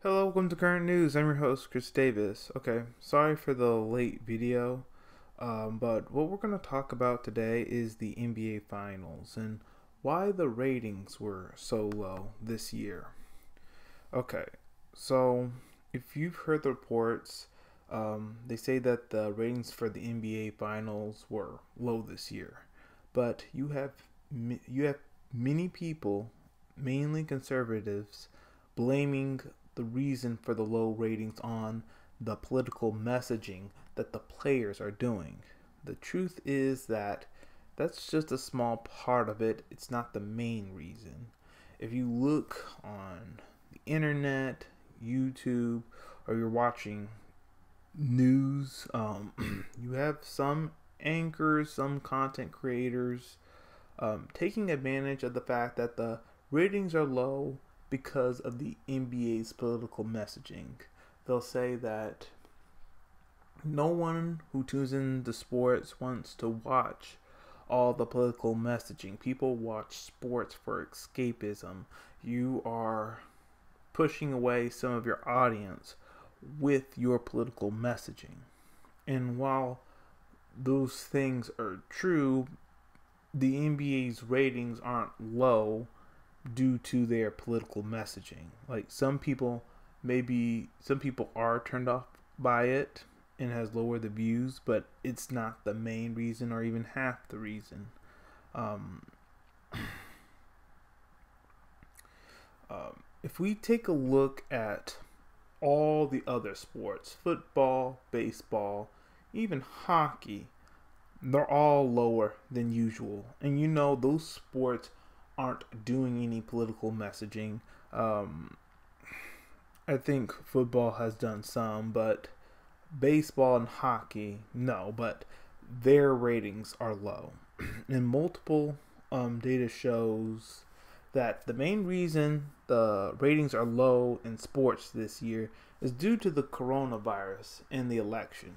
Hello, welcome to Current News. I'm your host, Chris Davis. Okay, sorry for the late video, but what we're going to talk about today is the NBA Finals and why the ratings were so low this year. Okay, so if you've heard the reports, they say that the ratings for the NBA Finals were low this year, but you have many people, mainly conservatives, blaming the reason for the low ratings on the political messaging that the players are doing. The truth is that that's just a small part of it. It's not the main reason. If you look on the internet, YouTube, or you're watching news, you have some anchors, some content creators taking advantage of the fact that the ratings are low because of the NBA's political messaging. They'll say that no one who tunes in to sports wants to watch all the political messaging. People watch sports for escapism. You are pushing away some of your audience with your political messaging. And while those things are true, the NBA's ratings aren't low due to their political messaging. Like some people are turned off by it and has lowered the views, but it's not the main reason or even half the reason. Um, if we take a look at all the other sports, football, baseball, even hockey, they're all lower than usual. And those sports aren't doing any political messaging. Um, I think football has done some, but baseball and hockey, no, but their ratings are low. And multiple data shows that the main reason the ratings are low in sports this year is due to the coronavirus and the election.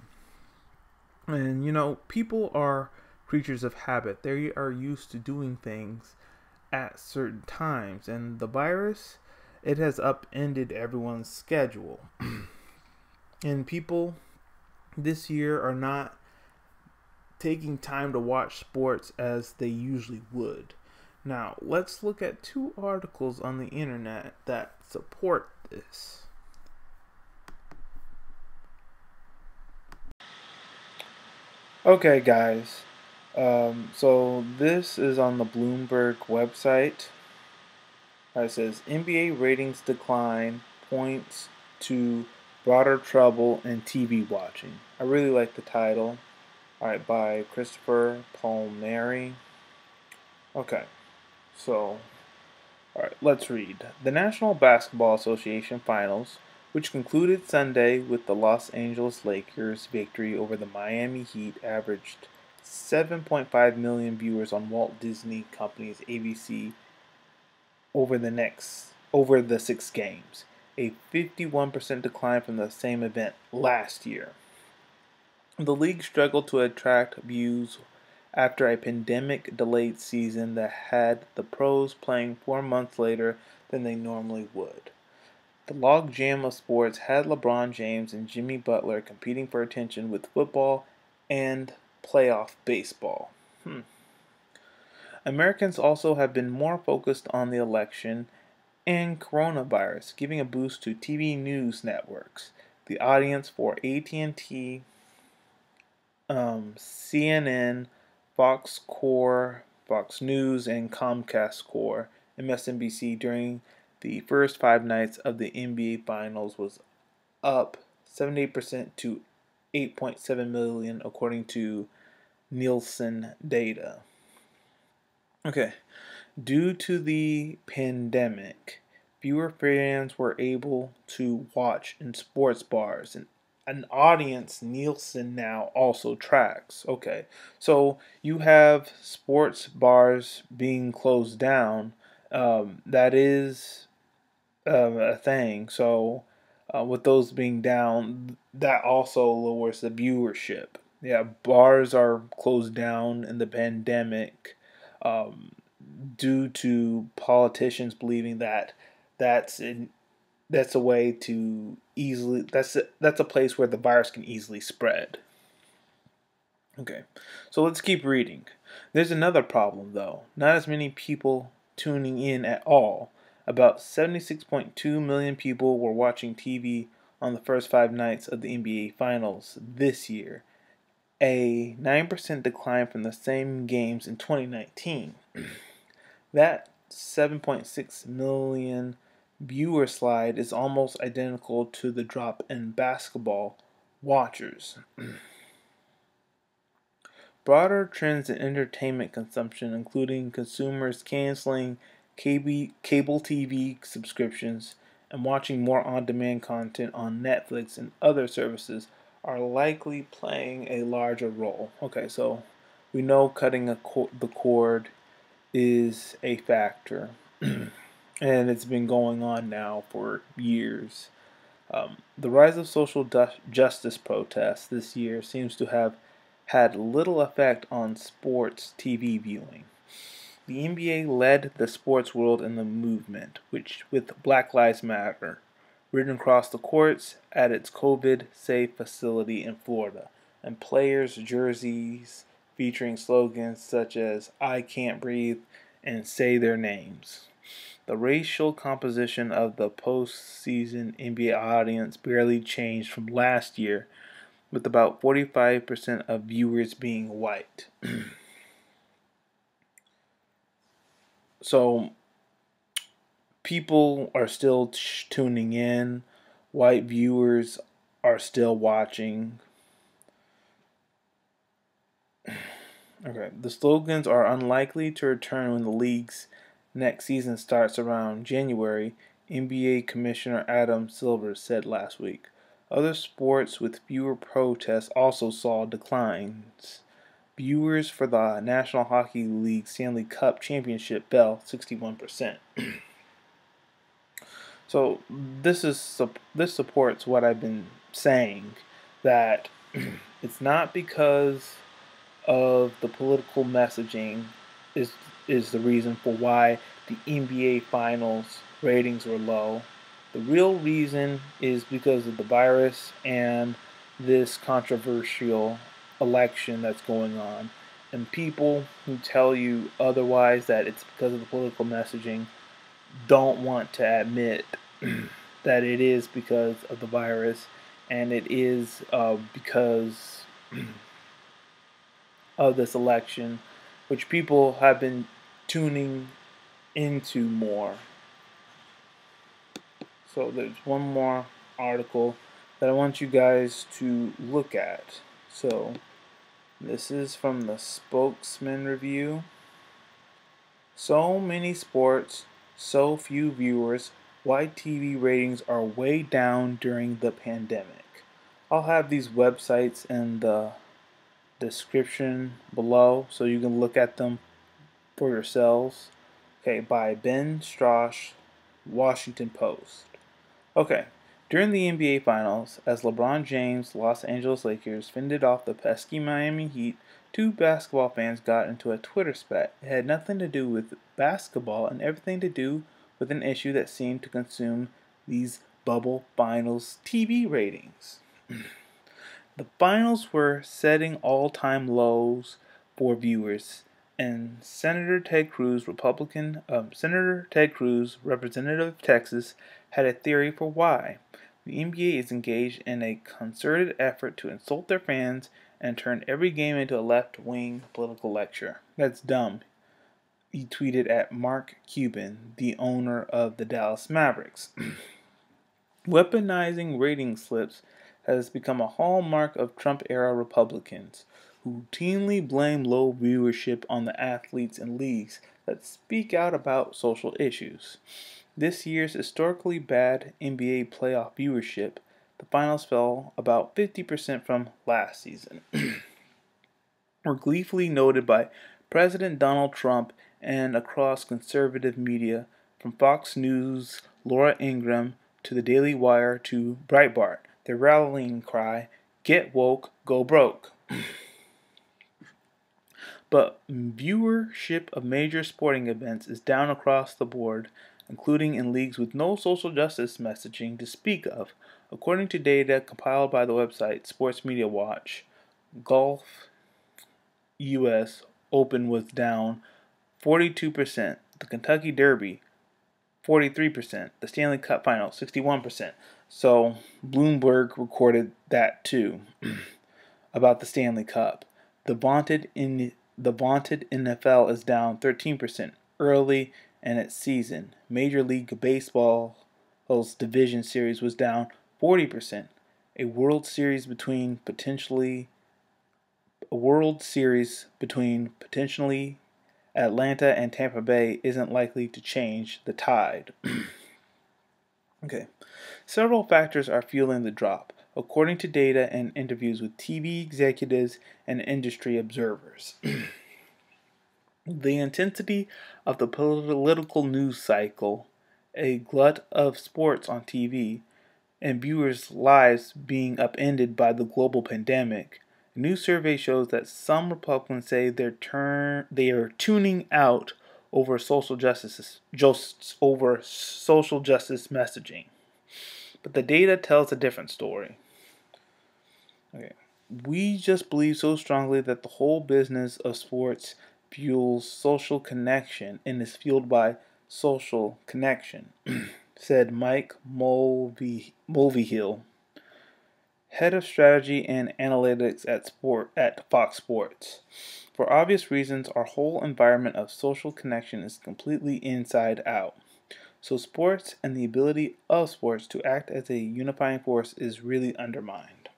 And people are creatures of habit. They are used to doing things at certain times, and the virus, it has upended everyone's schedule. And people this year are not taking time to watch sports as they usually would. Now, let's look at two articles on the internet that support this. Okay, guys. So this is on the Bloomberg website. It says NBA ratings decline points to broader trouble in TV watching. I really like the title. All right, by Christopher Palmieri. Okay, so all right, let's read. The National Basketball Association Finals, which concluded Sunday with the Los Angeles Lakers' victory over the Miami Heat, averaged 7.5 million viewers on Walt Disney Company's ABC over the 6 games, a 51% decline from the same event last year. The league struggled to attract views after a pandemic-delayed season that had the pros playing 4 months later than they normally would. The logjam of sports had LeBron James and Jimmy Butler competing for attention with football and playoff baseball. Americans also have been more focused on the election and coronavirus, giving a boost to TV news networks. The audience for AT&T, CNN, Fox Core, Fox News, and Comcast Core, MSNBC during the first 5 nights of the NBA Finals was up 78% to 8.7 million, according to Nielsen data. Okay, due to the pandemic, fewer fans were able to watch in sports bars, and an audience Nielsen now also tracks. Okay, so you have sports bars being closed down. That is a thing. So, with those being down, that also lowers the viewership. Yeah, bars are closed down in the pandemic. Um, Due to politicians believing that that's that's a way to easily that's a place where the virus can easily spread. Okay, so let's keep reading. There's another problem though. Not as many people tuning in at all. About 76.2 million people were watching TV on the first 5 nights of the NBA Finals this year, a 9% decline from the same games in 2019. That 7.6 million viewer slide is almost identical to the drop in basketball watchers. Broader trends in entertainment consumption, including consumers canceling cable TV subscriptions and watching more on-demand content on Netflix and other services, are likely playing a larger role. Okay, so we know cutting the cord is a factor, and it's been going on now for years. The rise of social justice protests this year seems to have had little effect on sports TV viewing. The NBA led the sports world in the movement, which with Black Lives Matter written across the courts at its COVID-safe facility in Florida, and players' jerseys featuring slogans such as "I can't breathe" and "Say their names." The racial composition of the postseason NBA audience barely changed from last year, with about 45% of viewers being white. So, people are still tuning in, white viewers are still watching. Okay, the slogans are unlikely to return when the league's next season starts around January, NBA Commissioner Adam Silver said last week. Other sports with fewer protests also saw declines. Viewers for the National Hockey League Stanley Cup Championship fell 61%. So this supports what I've been saying, that it's not because of the political messaging is the reason for why the NBA Finals ratings were low. The real reason is because of the virus and this controversial election that's going on. And people who tell you otherwise, that it's because of the political messaging, don't want to admit that it is because of the virus, and it is because of this election, which people have been tuning into more. So there's one more article that I want you guys to look at. So this is from the Spokesman Review. So many sports, so few viewers. Why TV ratings are way down during the pandemic. I'll have these websites in the description below so you can look at them for yourselves. Okay, by Ben Strosh, Washington Post. Okay, during the NBA Finals, as LeBron James' Los Angeles Lakers fended off the pesky Miami Heat, two basketball fans got into a Twitter spat. It had nothing to do with basketball and everything to do with an issue that seemed to consume these bubble finals TV ratings. The finals were setting all-time lows for viewers, and Senator Ted Cruz, representative of Texas, had a theory for why. The NBA is engaged in a concerted effort to insult their fans and turn every game into a left-wing political lecture. That's dumb, he tweeted at Mark Cuban, the owner of the Dallas Mavericks. Weaponizing rating slips has become a hallmark of Trump-era Republicans, who routinely blame low viewership on the athletes and leagues that speak out about social issues. This year's historically bad NBA playoff viewership, the finals fell about 50% from last season, were gleefully noted by President Donald Trump and across conservative media, from Fox News' Laura Ingraham to the Daily Wire to Breitbart. Their rallying cry, "Get woke, go broke." But viewership of major sporting events is down across the board, including in leagues with no social justice messaging to speak of. According to data compiled by the website Sports Media Watch, golf U.S. Open was down 42%, the Kentucky Derby 43%, the Stanley Cup Final 61%. So Bloomberg recorded that too about the Stanley Cup. The vaunted NFL is down 13% early in its season. Major League Baseball's division series was down 40%. A World Series between potentially Atlanta and Tampa Bay isn't likely to change the tide. Okay. Several factors are fueling the drop, according to data and interviews with TV executives and industry observers. The intensity of the political news cycle, a glut of sports on TV, and viewers' lives being upended by the global pandemic. A new survey shows that some Republicans say they are tuning out over social justice messaging. But the data tells a different story. Okay. We just believe so strongly that the whole business of sports fuels social connection and is fueled by social connection, said Mike Mulvihill, head of strategy and analytics at Fox Sports. For obvious reasons, our whole environment of social connection is completely inside out. So sports and the ability of sports to act as a unifying force is really undermined.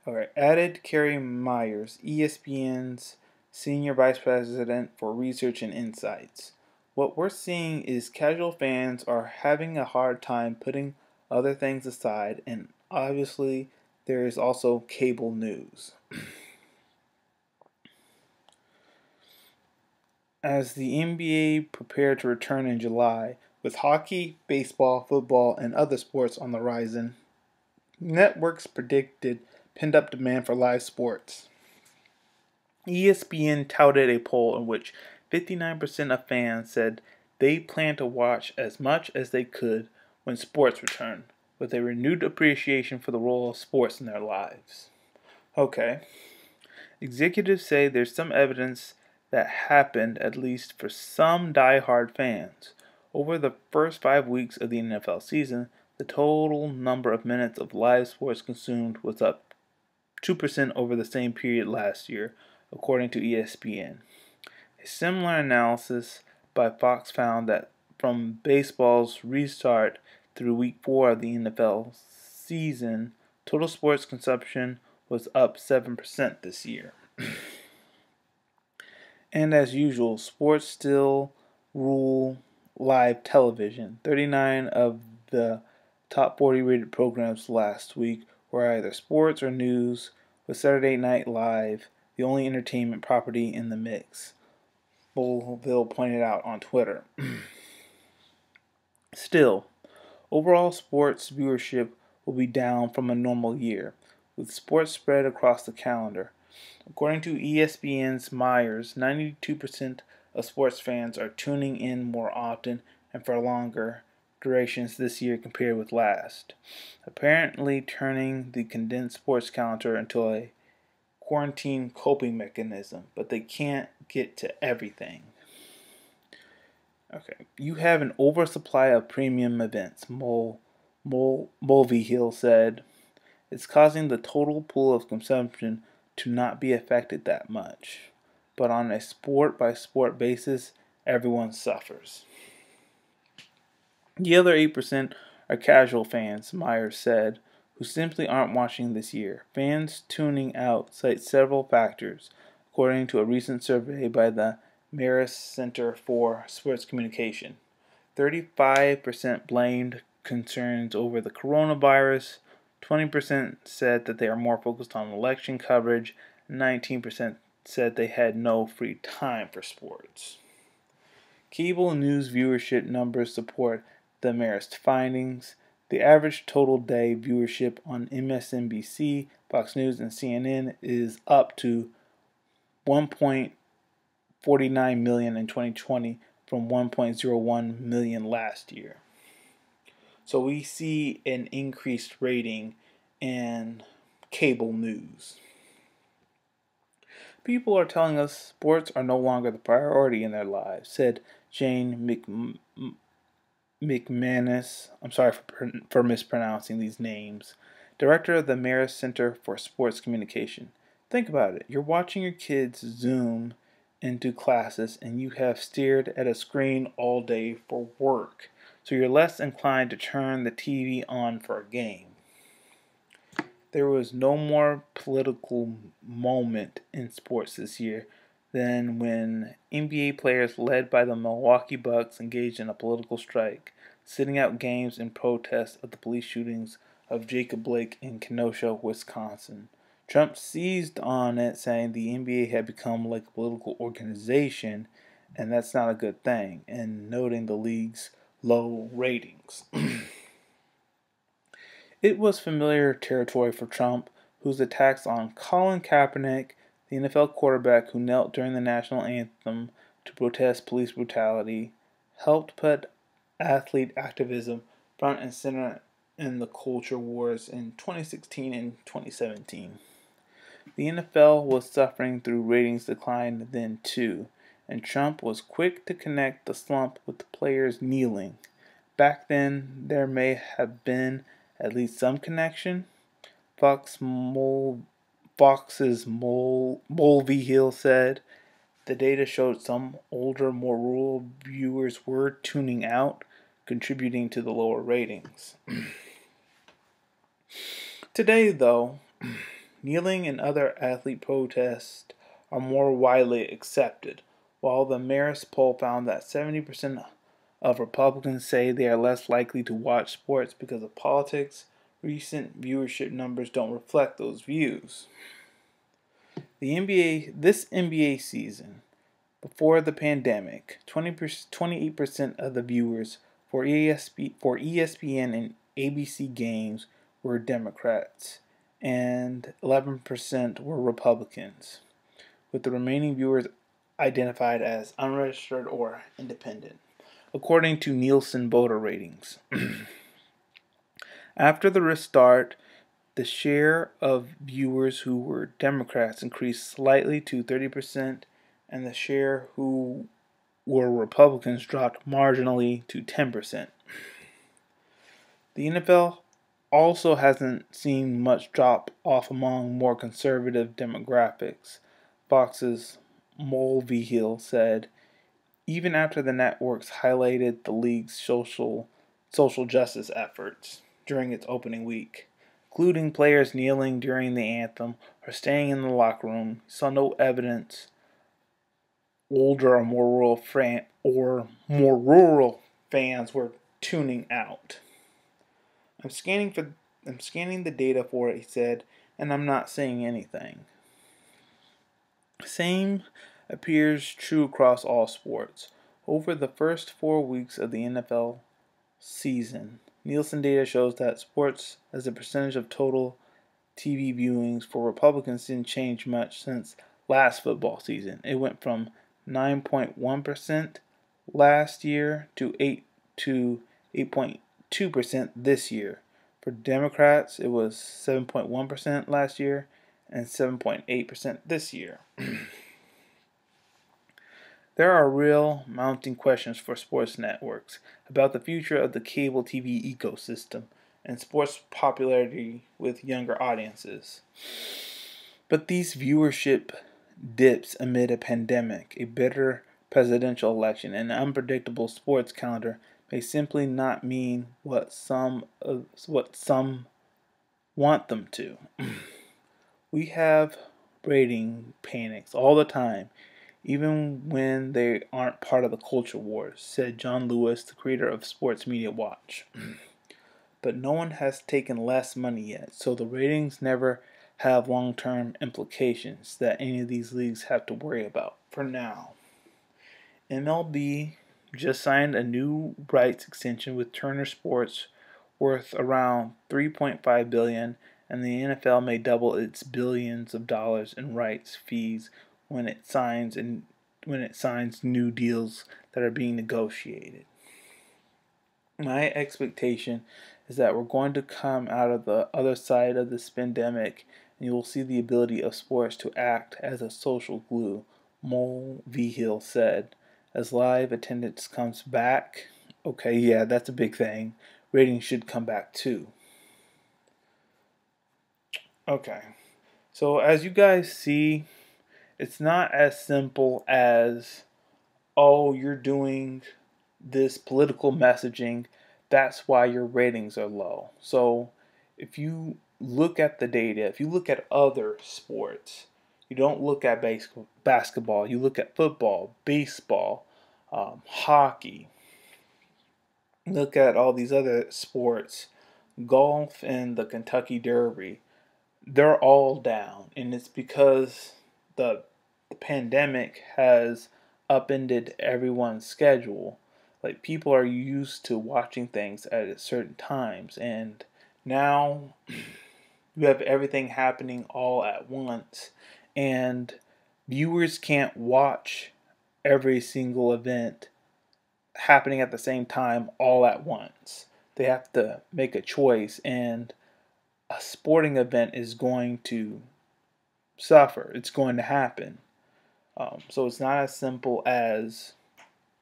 Alright, added Kerry Myers, ESPN's Senior Vice President for Research and Insights. What we're seeing is casual fans are having a hard time putting other things aside, and obviously there is also cable news. As the NBA prepared to return in July, with hockey, baseball, football, and other sports on the horizon, networks predicted pent-up demand for live sports. ESPN touted a poll in which 59% of fans said they plan to watch as much as they could when sports return, with a renewed appreciation for the role of sports in their lives. Okay. Executives say there's some evidence that happened, at least for some die-hard fans. Over the first 5 weeks of the NFL season, the total number of minutes of live sports consumed was up 2% over the same period last year, according to ESPN. A similar analysis by Fox found that from baseball's restart through week 4 of the NFL season, total sports consumption was up 7% this year. And as usual, sports still rule live television. 39 of the top 40 rated programs last week were either sports or news, with Saturday Night Live the only entertainment property in the mix. Bullville pointed out on Twitter. Still, overall sports viewership will be down from a normal year, with sports spread across the calendar. According to ESPN's Myers, 92% of sports fans are tuning in more often and for longer durations this year compared with last, apparently turning the condensed sports calendar into a quarantine coping mechanism, but they can't get to everything. Okay, you have an oversupply of premium events, Mulvihill said. It's causing the total pool of consumption to not be affected that much. But on a sport-by-sport basis, everyone suffers. The other 8% are casual fans, Myers said, who simply aren't watching this year. Fans tuning out cite several factors, according to a recent survey by the Marist Center for Sports Communication. 35% blamed concerns over the coronavirus, 20% said that they are more focused on election coverage, and 19% said they had no free time for sports. Cable news viewership numbers support the Marist findings. The average total day viewership on MSNBC, Fox News, and CNN is up to 1.49 million in 2020 from 1.01 million last year. So we see an increased rating in cable news. People are telling us sports are no longer the priority in their lives, said Jane McManus. I'm sorry for mispronouncing these names. Director of the Marist Center for Sports Communication. Think about it. You're watching your kids Zoom into classes and you have stared at a screen all day for work. So you're less inclined to turn the TV on for a game. There was no more political moment in sports this year than when NBA players led by the Milwaukee Bucks engaged in a political strike, sitting out games in protest of the police shootings of Jacob Blake in Kenosha, Wisconsin. Trump seized on it, saying the NBA had become like a political organization, and that's not a good thing, and noting the league's low ratings. It was familiar territory for Trump, whose attacks on Colin Kaepernick, the NFL quarterback who knelt during the national anthem to protest police brutality, helped put athlete activism front and center in the culture wars in 2016 and 2017. The NFL was suffering through ratings decline then too, and Trump was quick to connect the slump with the players kneeling. Back then, there may have been at least some connection. Fox's Mulvey Hill said the data showed some older, more rural viewers were tuning out, contributing to the lower ratings. Today, though, kneeling and other athlete protests are more widely accepted, while the Marist poll found that 70% of Republicans say they are less likely to watch sports because of politics. Recent viewership numbers don't reflect those views. This NBA season, before the pandemic, 28% of the viewers for ESPN and ABC games were Democrats, and 11% were Republicans, with the remaining viewers identified as unregistered or independent, according to Nielsen voter ratings. After the restart, the share of viewers who were Democrats increased slightly to 30%, and the share who were Republicans dropped marginally to 10%. The NFL also hasn't seen much drop off among more conservative demographics. Fox's Mulvey Hill said, even after the networks highlighted the league's social justice efforts during its opening week, including players kneeling during the anthem or staying in the locker room, saw no evidence older or more rural fans were tuning out. I'm scanning the data for it, he said, and I'm not seeing anything. Same appears true across all sports. Over the first 4 weeks of the NFL season, Nielsen data shows that sports as a percentage of total TV viewings for Republicans didn't change much since last football season. It went from 9.1% last year to 8.2% this year. For Democrats, it was 7.1% last year and 7.8% this year. There are real mounting questions for sports networks about the future of the cable TV ecosystem and sports popularity with younger audiences. But these viewership dips amid a pandemic, a bitter presidential election, and an unpredictable sports calendar may simply not mean what some want them to. We have rating panics all the time, even when they aren't part of the culture wars, said John Lewis, the creator of Sports Media Watch. But no one has taken less money yet, so the ratings never have long-term implications that any of these leagues have to worry about for now. MLB just signed a new rights extension with Turner Sports worth around $3.5 billion, and the NFL may double its billions of dollars in rights fees when it signs when it signs new deals that are being negotiated. My expectation is that we're going to come out of the other side of this pandemic, and you will see the ability of sports to act as a social glue, Mulvihill said. As live attendance comes back, okay, yeah, that's a big thing. Ratings should come back too. Okay, so as you guys see, it's not as simple as, oh, you're doing this political messaging, that's why your ratings are low. So if you look at the data, if you look at other sports, you don't look at basketball, you look at football, baseball, hockey, look at all these other sports, golf and the Kentucky Derby, they're all down. And it's because the pandemic has upended everyone's schedule. Like, people are used to watching things at certain times, and now you have everything happening all at once, and viewers can't watch every single event happening at the same time all at once. They have to make a choice, and a sporting event is going to suffer. It's going to happen. So it's not as simple as,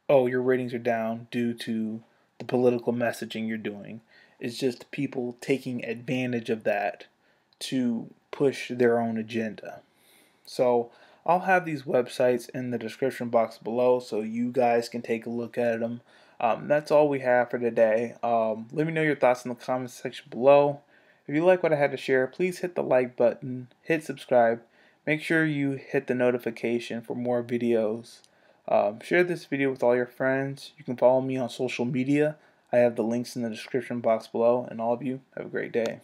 oh, your ratings are down due to the political messaging you're doing. It's just people taking advantage of that to push their own agenda. So I'll have these websites in the description box below so you guys can take a look at them. That's all we have for today. Let me know your thoughts in the comments section below. If you like what I had to share, please hit the like button, hit subscribe. Make sure you hit the notification for more videos. Share this video with all your friends. You can follow me on social media. I have the links in the description box below. And all of you, have a great day.